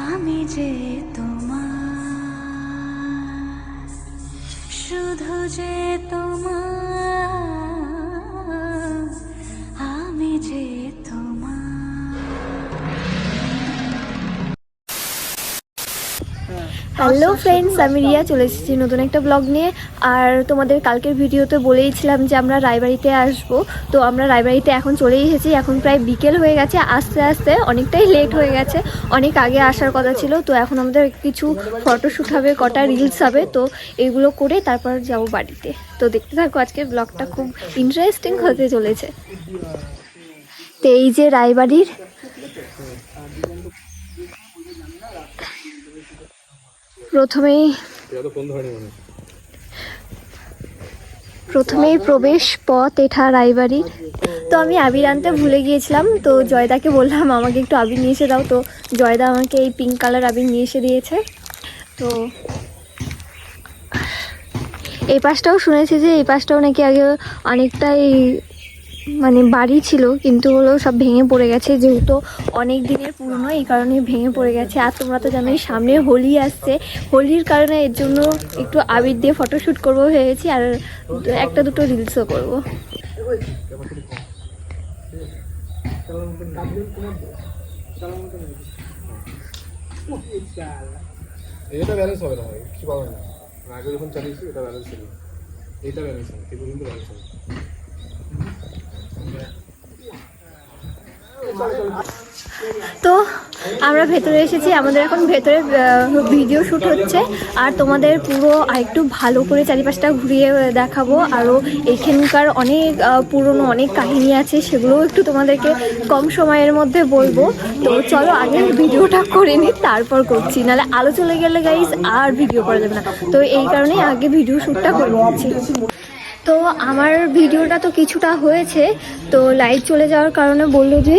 আমি যে তোমার, শুধু যে তোমার, আমি যে তোমার। হ্যালো ফ্রেন্ডস, আমি রিয়া চলে এসেছি নতুন একটা ব্লগ নিয়ে। আর তোমাদের কালকের ভিডিওতে বলেইছিলাম যে আমরা রায়বাড়িতে আসব। তো আমরা রায়বাড়িতে এখন চলেই এসেছি। এখন প্রায় বিকেল হয়ে গেছে, আস্তে আস্তে অনেকটাই লেট হয়ে গেছে। অনেক আগে আসার কথা ছিল। তো এখন আমাদের কিছু ফটোশ্যুট হবে, কটা রিলস হবে। তো এগুলো করে তারপর যাব বাড়িতে। তো দেখতে থাকো, আজকের ব্লগটা খুব ইন্টারেস্টিং হতে চলেছে। তো এই যে রায়বাড়ির প্রথমেই প্রবেশ পথ এটা রায়বাড়ির। তো আমি আবির আনতে ভুলে গিয়েছিলাম, তো জয়দাকে বললাম আমাকে একটু আবির নিয়ে এসে দাও। তো জয়দা আমাকে এই পিঙ্ক কালার আবির নিয়ে এসে দিয়েছে। তো এই পাশটাও শুনেছি যে এই পাশটাও নাকি আগে অনেকটাই মানে বাড়ি ছিল, কিন্তু হলো সব ভেঙে পড়ে গেছে। যেহেতু অনেক দিনের পুরনো, এই কারণে ভেঙে পড়ে গেছে। আর তোমরা তো জানোই সামনে হোলি আসছে, হোলির কারণে এর জন্য একটু আবির দিয়ে ফটোশ্যুট করবো ভেবেছি, আর একটা দুটো রিলসও করবো। এটা ব্যালেন্স হবে না, কিছু পাবে না। আগে যখন চালিয়েছি এটা ব্যালেন্স ছিল, এটা ব্যালেন্স হবে, কিন্তু কিন্তু ব্যালেন্স হবে। তো আমরা ভেতরে এসেছি, আমাদের এখন ভেতরে ভিডিও শ্যুট হচ্ছে। আর তোমাদের পুরো আরেকটু ভালো করে চারিপাশটা ঘুরিয়ে দেখাবো। আরও এখানকার অনেক পুরনো অনেক কাহিনী আছে, সেগুলোও একটু তোমাদেরকে কম সময়ের মধ্যে বলবো। তো চলো আগে ভিডিওটা করে নিই, তারপর করছি, নাহলে আলো চলে গেলে গাইস আর ভিডিও করা যাবে না। তো এই কারণেই আগে ভিডিও শ্যুটটা করে নিচ্ছি। তো আমার ভিডিওটা তো কিছুটা হয়েছে, তো লাইট চলে যাওয়ার কারণে বললো যে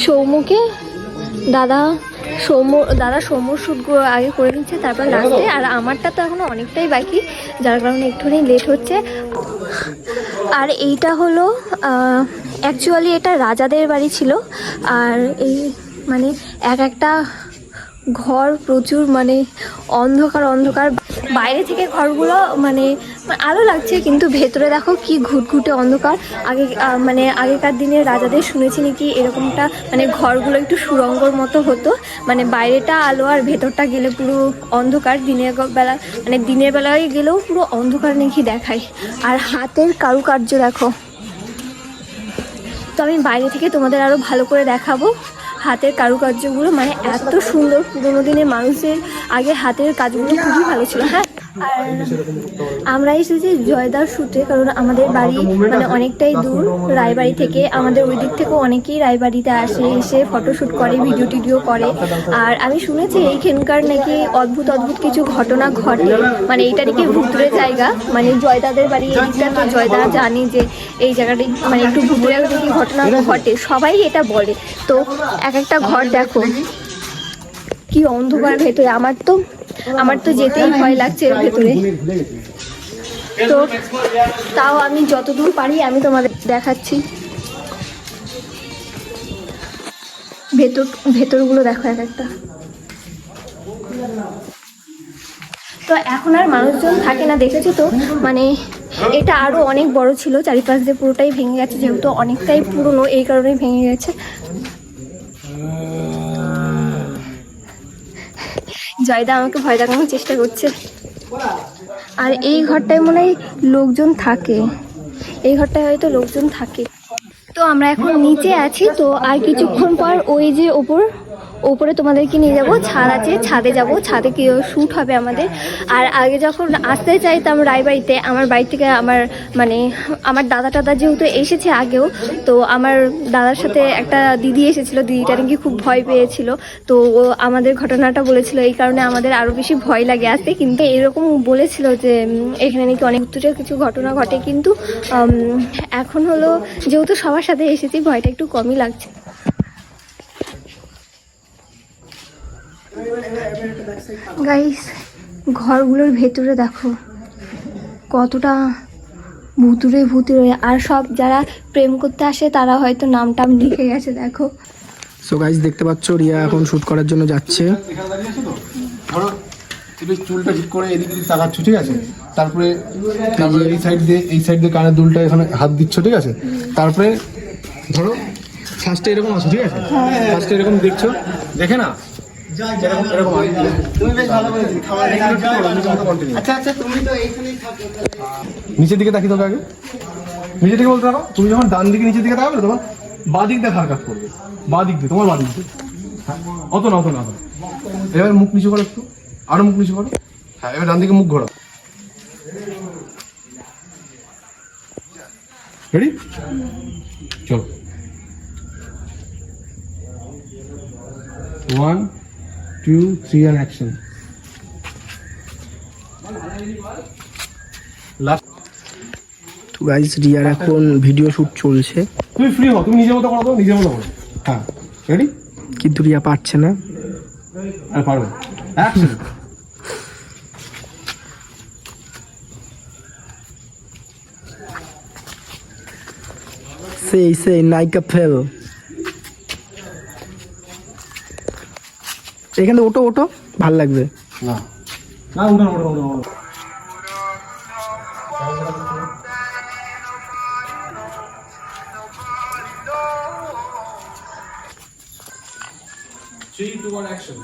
সৌম্যকে দাদা সৌম্য শ্যুটগুলো আগে করে নিচ্ছে, তারপর লাস্টে। আর আমারটা তো এখনও অনেকটাই বাকি, যার কারণে একটুখানি লেট হচ্ছে। আর এইটা হলো অ্যাকচুয়ালি এটা রাজাদের বাড়ি ছিল। আর এই মানে একটা ঘর প্রচুর মানে অন্ধকার অন্ধকার। বাইরে থেকে ঘরগুলো মানে আলো লাগছে, কিন্তু ভেতরে দেখো কি ঘুটঘুটে অন্ধকার। আগে মানে আগেকার দিনে রাজাদের শুনেছি নাকি এরকমটা, মানে ঘরগুলো একটু সুড়ঙ্গর মতো হতো, মানে বাইরেটা আলো আর ভেতরটা গেলে পুরো অন্ধকার। দিনের বেলা মানে দিনের বেলায় গেলেও পুরো অন্ধকার নাকি দেখায়। আর হাতের কারুকার্য দেখো। তো আমি বাইরে থেকে তোমাদের আরও ভালো করে দেখাবো হাতের কারুকার্যগুলো, মানে এত সুন্দর। পুরোনো দিনের মানুষের আগে হাতের কাজগুলো খুবই ভালো ছিল। হ্যাঁ, আর আমরা এসেছি জয়দার শ্যুটে, কারণ আমাদের বাড়ি মানে অনেকটাই দূর রায়বাড়ি থেকে। আমাদের ওই দিক থেকেও অনেকেই রায়বাড়িতে আসে, এসে ফটোশ্যুট করে, ভিডিও টিডিও করে। আর আমি শুনেছি এইখানকার নাকি অদ্ভুত অদ্ভুত কিছু ঘটনা ঘটে, মানে এইটা নাকি ভুতুরে জায়গা। মানে জয়দাদের বাড়ি এইটা, তো জয়দা জানি যে এই জায়গাটা মানে একটু ভুতুরে নাকি ঘটনা ঘটে, সবাই এটা বলে। তো এক একটা ঘর দেখো কি অন্ধকার ভেতরে। আমার তো যেতেই ভয় লাগছে এর ভেতরে। তো তাও আমি যতদূর পারি আমি তোমাদের দেখাচ্ছি। ভেতরগুলো দেখো এক একটা। তো এখন আর মানুষজন থাকে না, দেখেছো তো। মানে এটা আরো অনেক বড় ছিল, চারিপাশ দিয়ে পুরোটাই ভেঙে গেছে। যেহেতু অনেকটাই পুরনো, এই কারণেই ভেঙে গেছে। জয়দা আমাকে ভয় দেখানোর চেষ্টা করছে। আর এই ঘরটায় মনে হয় লোকজন থাকে, এই ঘরটায় হয়তো লোকজন থাকে। তো আমরা এখন নিচে আছি। তো আর কিছুক্ষণ পর ওই যে ওপরে তোমাদেরকে নিয়ে যাবো, ছাদ আছে, ছাদে যাব। ছাদে কি শ্যুট হবে আমাদের। আর আগে যখন আসতে চাইতাম রায়বাড়িতে, আমার বাড়ি থেকে আমার দাদা টাদা যেহেতু এসেছে আগেও, তো আমার দাদার সাথে একটা দিদি এসেছিলো, দিদিটা নাকি খুব ভয় পেয়েছিল। তো ও আমাদের ঘটনাটা বলেছিল, এই কারণে আমাদের আরও বেশি ভয় লাগে আসতে। কিন্তু এরকম বলেছিল যে এখানে নাকি অনেক দূরে কিছু ঘটনা ঘটে। কিন্তু এখন হলো যেহেতু সবার সাথে এসেছি, ভয়টা একটু কমই লাগছে। গাইস, ঘরগুলোর ভেতরে দেখো কতটা ভুতুরে ভুতুরে। আর সব যারা প্রেম করতে আসে তারা হয়তো নাম টাম লিখে গেছে, দেখো। সো গাইস দেখতে পাচ্ছ রিয়া এখন শুট করার জন্য যাচ্ছে। এখানে দাঁড়িয়ে আছো তো, ধরো তুমি চুলটা ঠিক করে এদিকে তাকাচ্ছ, ঠিক আছে? তারপরে এই সাইড দিয়ে কানের দুলটা এখানে হাত দিচ্ছ, ঠিক আছে? তারপরে ধরো ফার্স্টে এরকম আছো, ঠিক আছে? ফার্স্টে এরকম দেখছো, দেখে না এরকম এরকম তুমি বেশ ভালো করে আচ্ছা আচ্ছা তুমি তো এইখানেই থাকো। নিচের দিকে তাকিয়ে থাকো, আগে নিচের দিকে বলতে থাকো। তুমি যখন ডান দিকে নিচের দিকে তাকাবে তখন বাঁ দিক দিয়ে হারকাত করবে, বাঁ দিক দিয়ে, তোমার বাঁ দিক দিয়ে। অত না, অত না, অত না। এবার মুখ নিচু করো, একটু আরো মুখ নিচু করো। হ্যাঁ, এবার ডান দিকে মুখ ঘোরাও। রেডি? চলো। 1 2 3 and action. লাস্ট। তো গাইস রিয়ার এখন ভিডিও শুট চলছে, তুমি ফ্রি হও, তুমি নিজের মতো করো, তো নিজের মতো করো। হ্যাঁ, রেডি? কিন্তু রিয়া পারছে না। আর পারবে। অ্যাকশন। সেই নায়িকা ফেল। এখানে ওটো ওটো ভাল লাগবে। না না, উঠো উঠো উঠো উঠো। Three, two, one, action.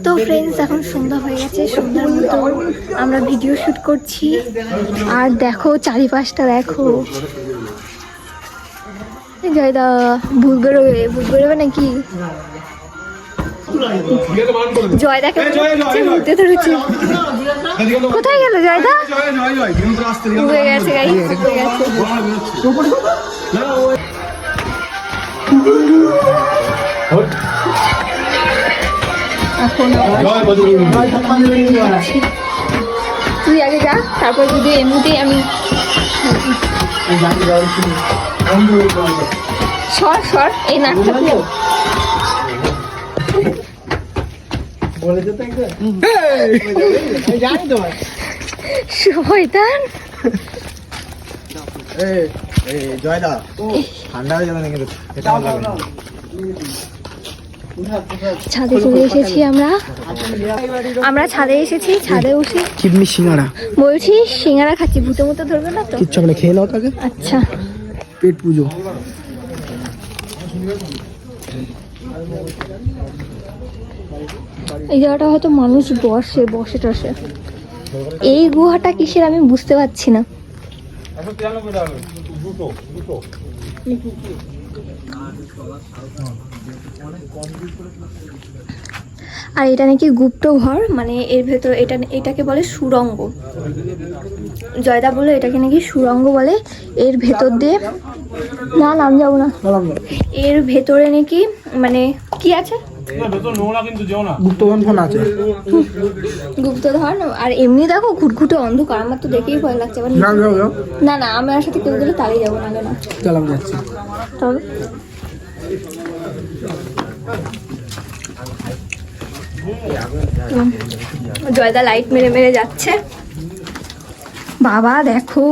তো ফ্রেন্ডস এখন সন্ধ্যা হয়ে গেছে, সন্ধ্যার মতো আমরা ভিডিও শুট করছি। আর দেখো চারিপাশটা দেখো। জয়দা ভূত বেরোবে নাকি? জয়দাকে ভূতে ধরেছে। কোথায় গেল জয়দা? হয়ে গেছে গাইস, হয়ে গেছে। এখন তুই আগে যা, তারপর যদি এমনিতেই আমি সর সর এই নাকটা শয়তান। জয়দা ঠান্ডা হয়ে যাবে নাকি? ছাদে চলে এসেছি আমরা ছাদে এসেছি। ছাদে উঠে কিডনি সিঙ্গারা বলছি সিঙ্গারা খাচ্ছি, ভূতের মতো ধরবে না তো? কিচ্ছু হবে না, খেয়ে নাও তাকে। আচ্ছা, পেট পুজো। এই জায়গাটা হয়তো মানুষ বসে টসে। এই গুহাটা কিসের আমি বুঝতে পারছি না। আর এটা নাকি গুপ্ত ঘর, মানে এর ভেতর এটাকে বলে সুড়ঙ্গ। জয়দা বললো এটাকে নাকি সুড়ঙ্গ বলে। এর ভেতর দিয়ে না, নাম যাবো না। এর ভেতরে নাকি মানে কি আছে? গুপ্তধন আছে, গুপ্তধন। আর এমনি দেখো ঘুটঘুটে অন্ধকার, আমার তো দেখেই ভয় লাগছে। না না, আমার সাথে কেউ গেলে তাড়িয়ে যাবো না। না চল আমি যাচ্ছি। চলো। জয়দা লাইট মেরে মেরে যাচ্ছে। বাবা দেখো,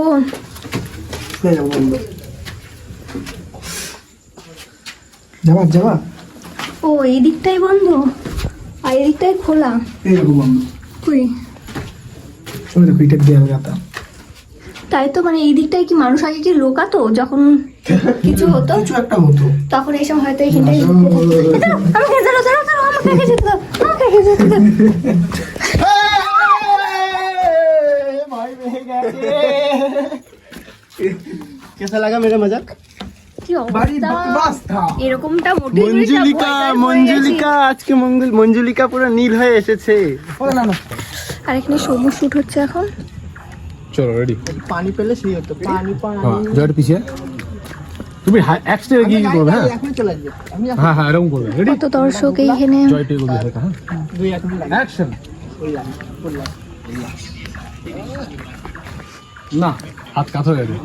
যাবা ও এই দিকটাই বন্ধ আর এই দিকটাই খোলা। এইরকম বন্ধ। কই ওই তো পিঠের দেয়াল গাতা। তাই তো, মানে এই দিকটায় কি মানুষ আগে কি লোকাতো যখন কিছু হতো? কিছু একটা হতো তখন এইসব হয়তো এইখানটাই আমাকে যেতে দাও। कैसा लगा मेरा मजाक? কি অবস্থা, এরকমটা মোটেই মঞ্জুলিকা আজকে মঞ্জুলিকা পুরো নীল হয়ে এসেছে। আর এখানে সবুজ শুট হচ্ছে এখন। চলো রেডি। পানি পেলে সেই হতো, পানি জয়টা পিছিয়ে তুমি এক্সট্রা কি করবে? হ্যাঁ এখন চলে আসবে। আমি হ্যাঁ হ্যাঁ, এরকম করবে। রেডি? কত দর্শক এইখানে। জয়টা এগুলো দেখা। হ্যাঁ, 2-1 মিনিট অ্যাকশন। না, হাত কাত হয়ে গেছে।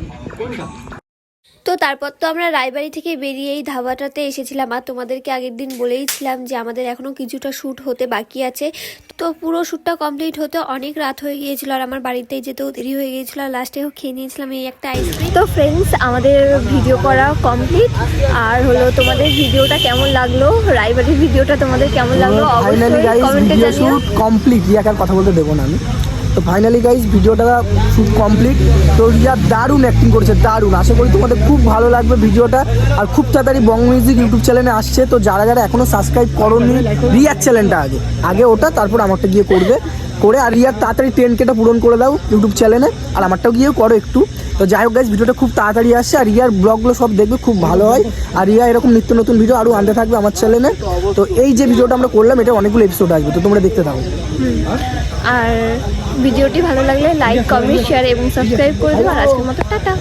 তো তারপর তো আমরা রায়বাড়ি থেকে বেরিয়ে এই ধাবাটাতে এসেছিলাম, আর তোমাদেরকে আগের দিন বলেইছিলাম যে আমাদের এখনও কিছুটা শ্যুট হতে বাকি আছে। তো পুরো শ্যুটটা কমপ্লিট হতে অনেক রাত হয়ে গিয়েছিল, আর আমার বাড়িতে যেতেও দেরি হয়ে গিয়েছিলো। লাস্টেও খেয়ে নিয়েছিলাম এই একটা আইসক্রিম। তো ফ্রেন্ডস, আমাদের ভিডিও করা কমপ্লিট। আর হলো তোমাদের ভিডিওটা কেমন লাগলো, রায়বাড়ির ভিডিওটা তোমাদের কেমন লাগলো finally guys video shoot complete. রিয়াকে আর কথা বলতে দেবো না আমি। তো ফাইনালি গাইস ভিডিওটা শুট কমপ্লিট। তো রিয়া দারুণ অ্যাক্টিং করেছে, দারুণ। আশা করি তোমাদের খুব ভালো লাগবে ভিডিওটা। আর খুব তাড়াতাড়ি বং মিউজিক ইউটিউব চ্যানেলে আসছে। তো যারা যারা এখনো সাবস্ক্রাইব করোনি রিয়ার চ্যানেলটা আগে ওটা, তারপর আমারটা গিয়ে করবে করে। আর রিয়ার তাড়াতাড়ি 10K পূরণ করে দাও ইউটিউব চ্যানেলে, আর আমারটাও গিয়েও করো একটু। তো যাই হোক গাইস, ভিডিওটা খুব তাড়াতাড়ি আসছে, আর রিয়ার ব্লগগুলো সব দেখবে, খুব ভালো হয়। আর রিয়া এরকম নিত্য নতুন ভিডিও আরও আনতে থাকবে আমার চ্যানেলে। তো এই যে ভিডিওটা আমরা করলাম, এটা অনেকগুলো এপিসোড আসবে, তো তোমরা দেখতে থাকো। আর ভিডিওটি ভালো লাগলে লাইক, কমেন্ট, শেয়ার এবং সাবস্ক্রাইব করে দেবো। আর আজকের মতো টাটা।